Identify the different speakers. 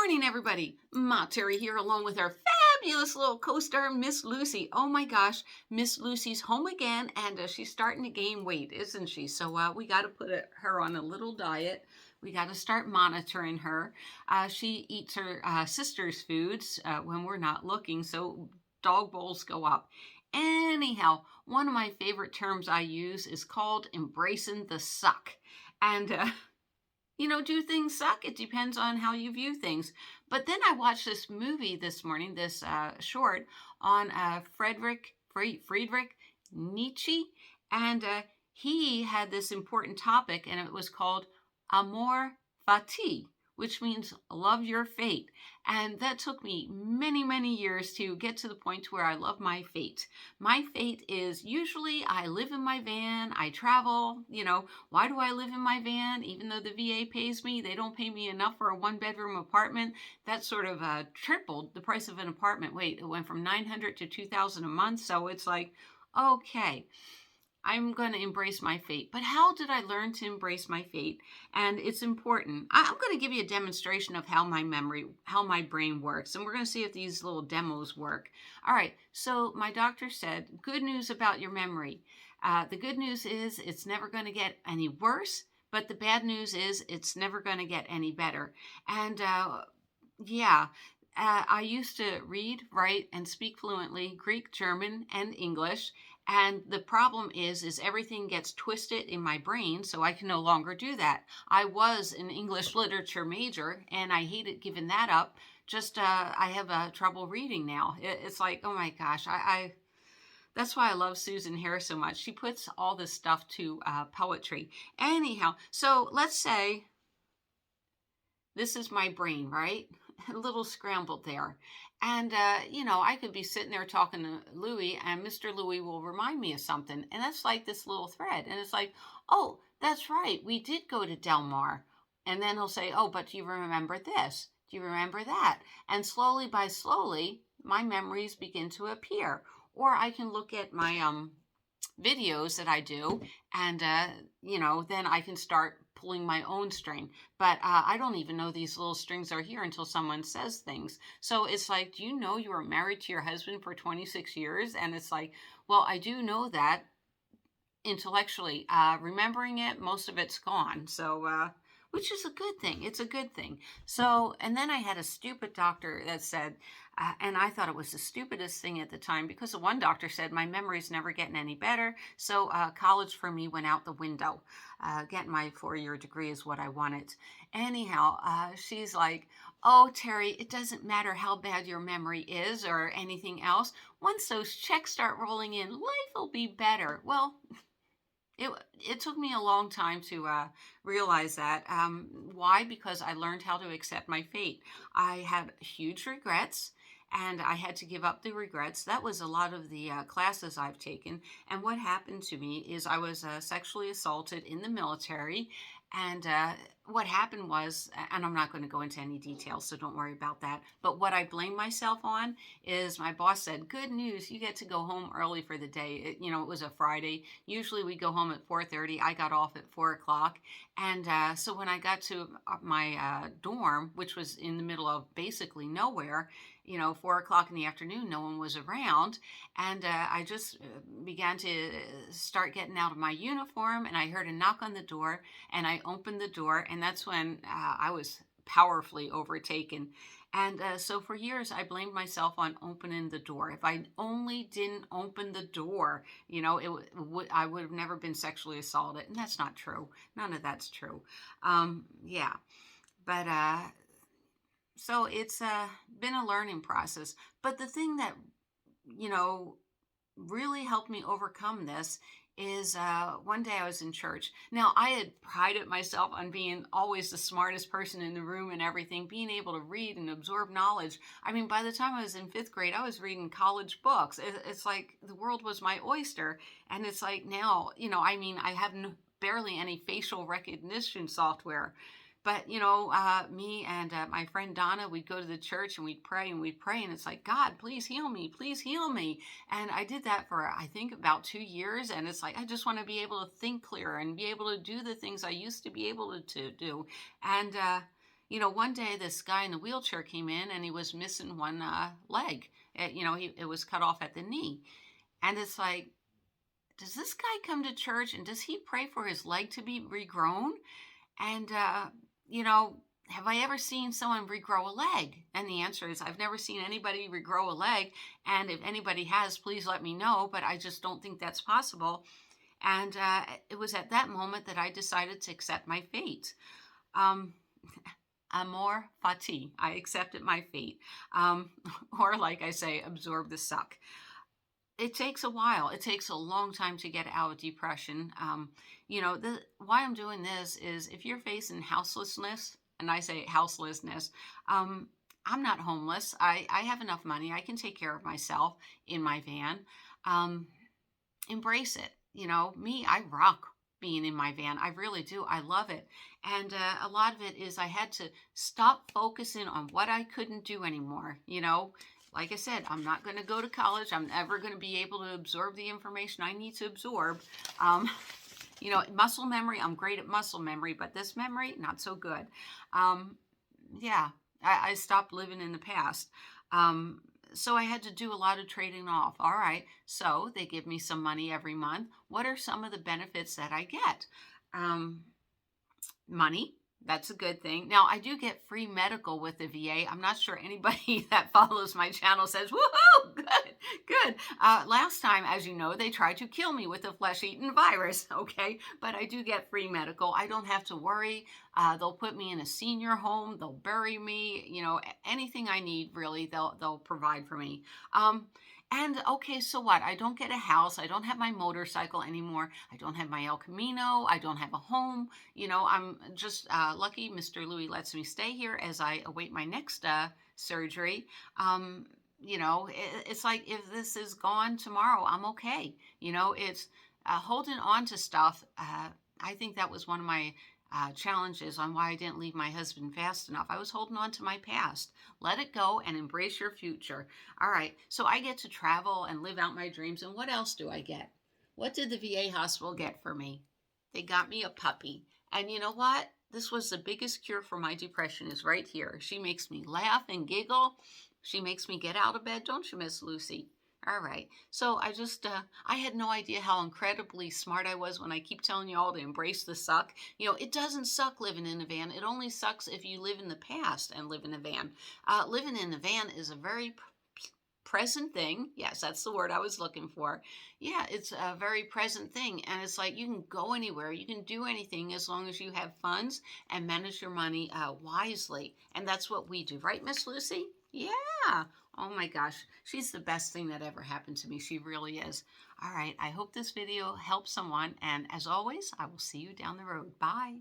Speaker 1: morning, everybody. Ma Terry here, along with our fabulous little co-star, Miss Lucy. Oh my gosh, Miss Lucy's home again, and she's starting to gain weight, isn't she? So we got to put her on a little diet. We got to start monitoring her. She eats her sister's foods when we're not looking, so dog bowls go up. Anyhow, one of my favorite terms I use is called embracing the suck. And do things suck? It depends on how you view things. But then I watched this movie this morning, this short on Friedrich Nietzsche, and he had this important topic, and it was called Amor Fati, which means love your fate. And that took me many, many years to get to the point where I love my fate. My fate is usually I live in my van, I travel. Why do I live in my van? Even though the VA pays me, they don't pay me enough for a one-bedroom apartment. That sort of tripled the price of an apartment. Wait, it went from $900 to $2,000 a month. So it's like, okay, I'm going to embrace my fate. But how did I learn to embrace my fate? And it's important. I'm going to give you a demonstration of how my brain works. And we're going to see if these little demos work. All right. So my doctor said, good news about your memory. The good news is it's never going to get any worse. But the bad news is it's never going to get any better. And I used to read, write, and speak fluently Greek, German, and English. And the problem is everything gets twisted in my brain, so I can no longer do that. I was an English literature major, and I hated giving that up. I have trouble reading now. It's like, oh my gosh, that's why I love Susan Harris so much. She puts all this stuff to poetry. Anyhow, so let's say this is my brain, right? A little scrambled there. And, I could be sitting there talking to Louie, and Mr. Louie will remind me of something. And that's like this little thread. And it's like, oh, that's right. We did go to Del Mar. And then he'll say, oh, but do you remember this? Do you remember that? And slowly by slowly, my memories begin to appear. Or I can look at my videos that I do, and then I can start pulling my own string. But I don't even know these little strings are here until someone says things. So it's like, do you know you were married to your husband for 26 years? And it's like, well, I do know that intellectually. Remembering it, most of it's gone. So which is a good thing. It's a good thing. So, and then I had a stupid doctor that said, and I thought it was the stupidest thing at the time, because the one doctor said my memory's never getting any better. So college for me went out the window. Getting my 4-year degree is what I wanted. Anyhow, she's like, oh, Terry, it doesn't matter how bad your memory is or anything else. Once those checks start rolling in, life will be better. Well, it took me a long time to realize that. Why? Because I learned how to accept my fate. I had huge regrets, and I had to give up the regrets. That was a lot of the classes I've taken. And what happened to me is I was sexually assaulted in the military. And what happened was, and I'm not going to go into any details, so don't worry about that. But what I blame myself on is my boss said, good news, you get to go home early for the day. It was a Friday. Usually we go home at 4:30. I got off at 4 o'clock. And so when I got to my dorm, which was in the middle of basically nowhere, 4 o'clock in the afternoon, no one was around. And I just began to start getting out of my uniform, and I heard a knock on the door, and I opened the door, and that's when I was powerfully overtaken. And so for years, I blamed myself on opening the door. If I only didn't open the door, I would have never been sexually assaulted. And that's not true. None of that's true. Yeah. But so it's been a learning process. But the thing that, really helped me overcome this is one day I was in church. Now, I had prided myself on being always the smartest person in the room and everything, being able to read and absorb knowledge. I mean, by the time I was in 5th grade, I was reading college books. It's like the world was my oyster. And it's like now, I have barely any facial recognition software. But, me and my friend Donna, we'd go to the church and we'd pray. And it's like, God, please heal me. Please heal me. And I did that for, I think, about 2 years. And it's like, I just want to be able to think clearer and be able to do the things I used to be able to do. And One day this guy in the wheelchair came in and he was missing one leg. It was cut off at the knee. And it's like, does this guy come to church and does he pray for his leg to be regrown? And, you know, have I ever seen someone regrow a leg? And the answer is I've never seen anybody regrow a leg. And if anybody has, please let me know. But I just don't think that's possible. And it was at that moment that I decided to accept my fate. Um, Amor fati. I accepted my fate. Um, or, like I say, absorb the suck. It takes a while. It takes a long time to get out of depression. Why I'm doing this is if you're facing houselessness, and I say houselessness, um, I'm not homeless. I have enough money. I can take care of myself in my van. Um, Embrace it. Me, I rock being in my van. I really do. I love it. And a lot of it is I had to stop focusing on what I couldn't do anymore. Like I said, I'm not going to go to college. I'm never going to be able to absorb the information I need to absorb. Um, Muscle memory, I'm great at muscle memory, but this memory, not so good. Um, yeah, I stopped living in the past. Um, so I had to do a lot of trading off. All right. So they give me some money every month. What are some of the benefits that I get? Um, Money. That's a good thing. Now, I do get free medical with the VA. I'm not sure anybody that follows my channel says, woohoo, good, good. Last time, as you know, they tried to kill me with a flesh-eating virus, okay? But I do get free medical. I don't have to worry. They'll put me in a senior home. They'll bury me. Anything I need, really, they'll provide for me. And okay, so what? I don't get a house. I don't have my motorcycle anymore. I don't have my El Camino. I don't have a home. I'm just lucky Mr. Louis lets me stay here as I await my next surgery. It's like if this is gone tomorrow, I'm okay. It's holding on to stuff. I think that was one of my challenges on why I didn't leave my husband fast enough. I was holding on to my past. Let it go and embrace your future. All right. So I get to travel and live out my dreams. And what else do I get? What did the VA hospital get for me? They got me a puppy. And you know what? This was the biggest cure for my depression is right here. She makes me laugh and giggle. She makes me get out of bed, don't you, Miss Lucy? All right. So I had no idea how incredibly smart I was when I keep telling you all to embrace the suck. It doesn't suck living in a van. It only sucks if you live in the past and live in a van. Living in a van is a very present thing. Yes, that's the word I was looking for. Yeah, it's a very present thing. And it's like you can go anywhere, you can do anything as long as you have funds and manage your money wisely. And that's what we do, right, Miss Lucy? Yeah. Oh my gosh. She's the best thing that ever happened to me. She really is. All right. I hope this video helps someone. And as always, I will see you down the road. Bye.